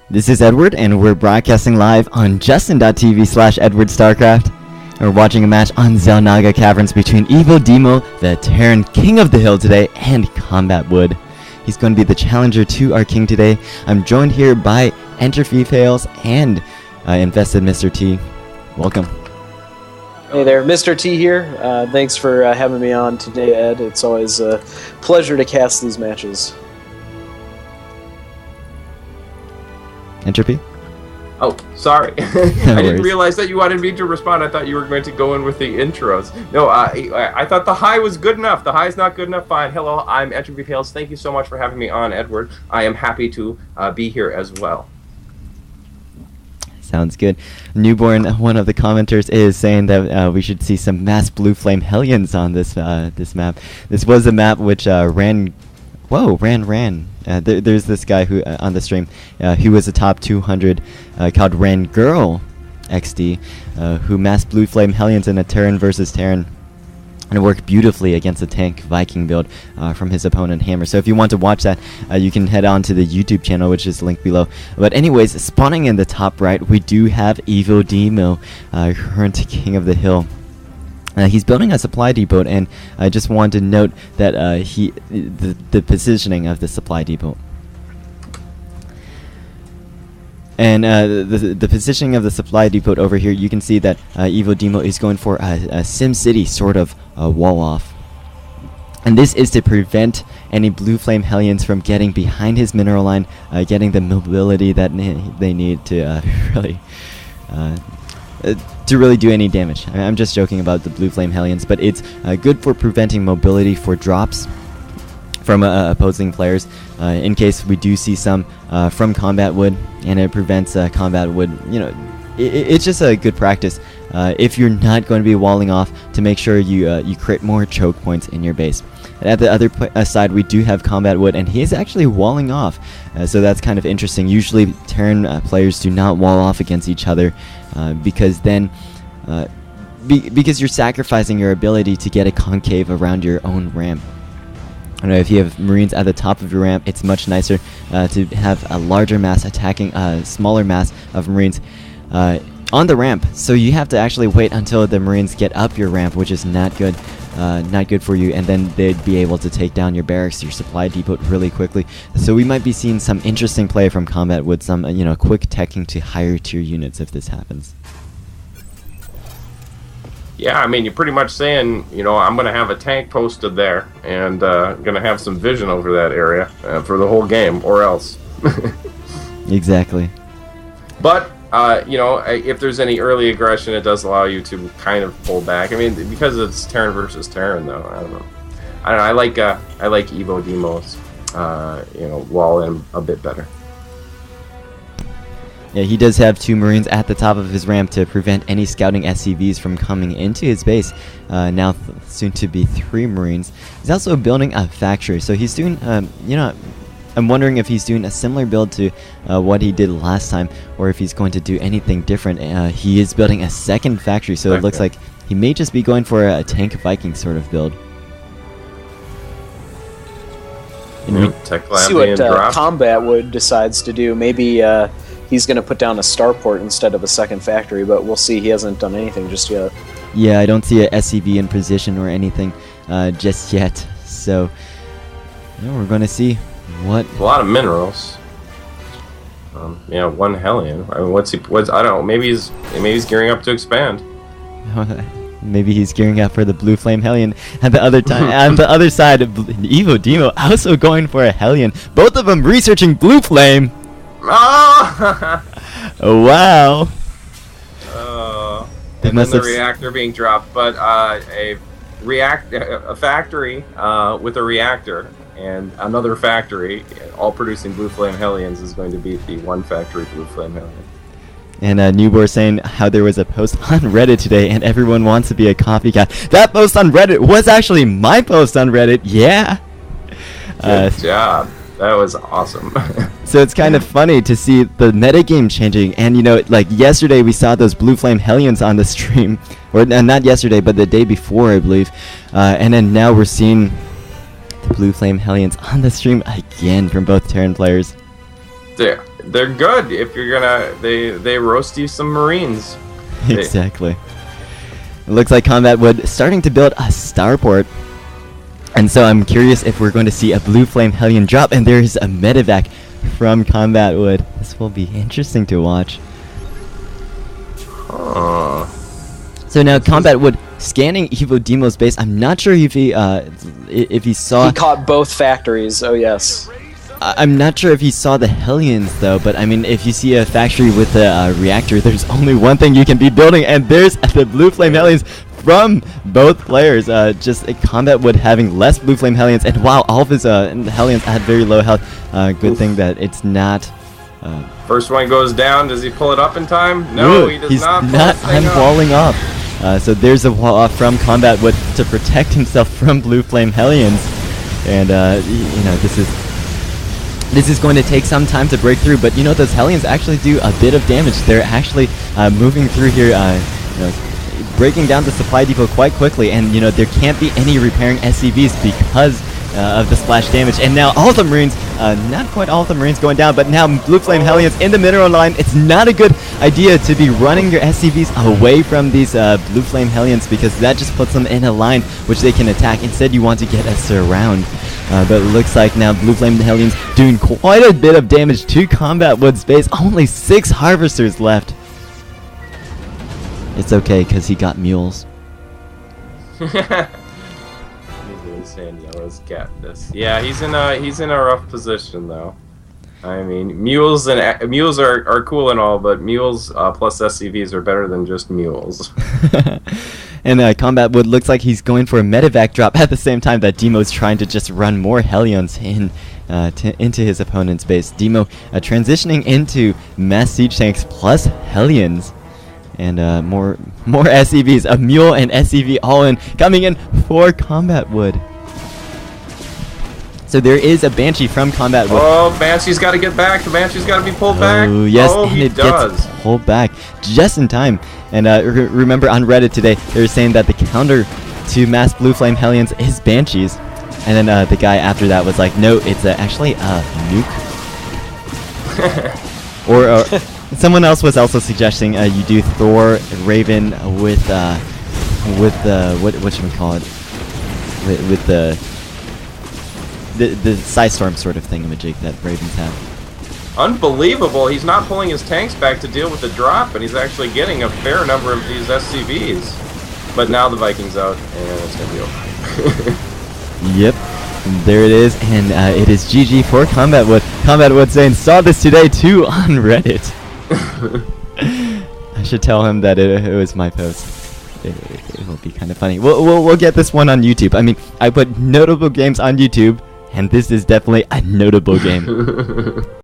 This is Edward, and we're broadcasting live on Justin.tv/EdwardStarcraft. We're watching a match on Xel'Naga Caverns between Evo Demo, the Terran King of the Hill today, and Combat Wood. He's going to be the challenger to our king today. I'm joined here by Entropy Fails and Invested Mr. T. Welcome. Hey there, Mr. T here. Thanks for having me on today, Ed. It's always a pleasure to cast these matches. Entropy? Oh, sorry. No I didn't worries. realize that you wanted me to respond. I thought you were going to go in with the intros. No, I thought the high was good enough. The high is not good enough. Fine. Hello, I'm Entropy Fails. Thank you so much for having me on, Edward. I am happy to be here as well. Sounds good. Newborn, one of the commenters, is saying that we should see some mass blue flame hellions on this this map. This was a map which ran. There's this guy who on the stream who was a top 200 called Ran Girl XD, who massed blue flame hellions in a Terran versus Terran. And it worked beautifully against a tank Viking build from his opponent Hammer. So if you want to watch that, you can head on to the YouTube channel, which is linked below. But anyways, spawning in the top right, we do have Evo Demo, current King of the Hill. He's building a supply depot, and I just want to note that the positioning of the supply depot. And the positioning of the supply depot over here, you can see that Evo Demo is going for a Sim City sort of wall off. And this is to prevent any blue flame hellions from getting behind his mineral line, getting the mobility that they need to really do any damage. I'm just joking about the blue flame hellions, but it's good for preventing mobility for drops from opposing players, in case we do see some from Combat Wood, and it prevents Combat Wood. You know, it's just a good practice if you're not going to be walling off, to make sure you create more choke points in your base. And at the other side, we do have Combat Wood, and he is actually walling off, so that's kind of interesting. Usually Terran players do not wall off against each other, because then because you're sacrificing your ability to get a concave around your own ramp. I know if you have Marines at the top of your ramp, it's much nicer to have a larger mass attacking a smaller mass of Marines on the ramp. So you have to actually wait until the Marines get up your ramp, which is not good for you, and then they'd be able to take down your barracks, your supply depot really quickly. So we might be seeing some interesting play from Combat with some quick teching to higher tier units if this happens. Yeah, I mean, you're pretty much saying, I'm going to have a tank posted there, and going to have some vision over that area for the whole game, or else. Exactly. But, if there's any early aggression, it does allow you to kind of pull back. I mean, because it's Terran versus Terran, though, I don't know. I like Evo Demo's, wall in a bit better. Yeah, he does have 2 Marines at the top of his ramp to prevent any scouting SCVs from coming into his base. Now soon to be 3 Marines. He's also building a factory, so he's doing, I'm wondering if he's doing a similar build to what he did last time, or if he's going to do anything different. He is building a second factory, so it looks like he may just be going for a tank Viking sort of build. See what Combat Wood decides to do. Maybe he's going to put down a starport instead of a second factory, but we'll see. He hasn't done anything just yet. Yeah, I don't see a SCV in position or anything just yet. So we're going to see what. A lot of minerals. 1 Hellion. I mean, what's I don't know. Maybe he's gearing up to expand. Maybe he's gearing up for the blue flame hellion. At the other time, on the other side, Evo Demo also going for a hellion. Both of them researching blue flame. Oh! Wow. And then the reactor being dropped, but a factory with a reactor and another factory, all producing blue flame hellions, is going to beat the 1 factory blue flame hellion. And Newbor saying how there was a post on Reddit today, and everyone wants to be a copycat. That post on Reddit was actually my post on Reddit. Yeah. Good job. That was awesome. So it's kind of funny to see the metagame changing, and like yesterday we saw those blue flame hellions on the stream, or not yesterday, but the day before, I believe, and then now we're seeing the blue flame hellions on the stream again from both Terran players. Yeah, they're good if you're gonna they roast you some Marines. Exactly. It looks like Combat Wood starting to build a starport. And so I'm curious if we're going to see a Blue Flame Hellion drop, and there's a medevac from Combat Wood. This will be interesting to watch. So now Combat Wood scanning Evo Demo's base. I'm not sure if he saw. He caught both factories. Oh yes. I'm not sure if he saw the Hellions though, but I mean, if you see a factory with a reactor, there's only one thing you can be building, and there's the Blue Flame Hellions from both players. Just a Combat Wood having less Blue Flame Hellions, and wow, all of his Hellions had very low health. Good thing that it's not. First one goes down. Does he pull it up in time? No, he does he's not. I'm falling off. So there's a wall off from Combat Wood to protect himself from Blue Flame Hellions, and you know, this is going to take some time to break through. But you know, those Hellions actually do a bit of damage. They're actually moving through here, you know, breaking down the supply depot quite quickly, and you know, there can't be any repairing SCVs because of the splash damage. And now all the Marines, not quite all of the Marines going down, but now Blue Flame Hellions in the mineral line. It's not a good idea to be running your SCVs away from these Blue Flame Hellions, because that just puts them in a line which they can attack. Instead, you want to get a surround. But it looks like now Blue Flame Hellions doing quite a bit of damage to Combat Wood's base. Only 6 harvesters left. It's okay, because he got mules. Yellow's got this. Yeah, he's in a rough position though. I mean, mules are cool and all, but mules plus SCVs are better than just mules. And Combat Wood looks like he's going for a medevac drop at the same time that Demo's trying to just run more Hellions into his opponent's base. Demo transitioning into mass siege tanks plus Hellions. And more SCVs, a mule and SCV all in, coming in for Combat Wood. So there is a Banshee from Combat Wood. Oh, Banshee's got to get back. The Banshee's got to be pulled back. Oh, yes, oh, and it gets pulled back just in time. And remember on Reddit today, they were saying that the counter to mass Blue Flame Hellions is Banshees. And then the guy after that was like, no, it's actually a nuke. or someone else was also suggesting you do Thor Raven with what should we call it? With the Psystorm sort of thingamajig that Ravens have. Unbelievable! He's not pulling his tanks back to deal with the drop, and he's actually getting a fair number of these SCVs. But now the Vikings out, and it's gonna be over. Yep. There it is, and it is GG for Combat Wood. Combat Wood saying, saw this today too on Reddit. I should tell him that it was my post. It will be kind of funny. We'll get this one on YouTube. I mean, I put notable games on YouTube, and this is definitely a notable game.